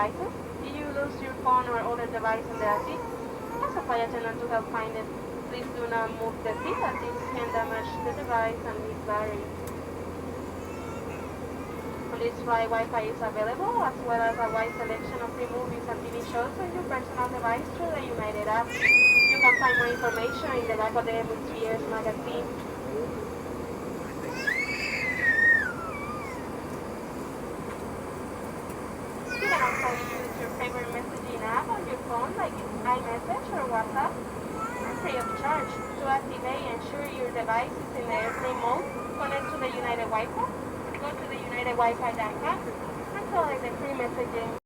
devices. If you lose your phone or other device in the seat, ask a flight attendant to help find it. Please do not move the seat as this can damage the device and its battery. On this flight, Wi-Fi is available, as well as a wide selection of free movies and TV shows on your personal device through the United app. You can find more information in the back of the Hemispheres magazine. You can also use your favorite messaging app on your phone, like iMessage or WhatsApp, free of charge. To activate, ensure your device is in the airplane mode, connect to the United Wi-Fi, go to the UnitedWiFi.com, and select the free messaging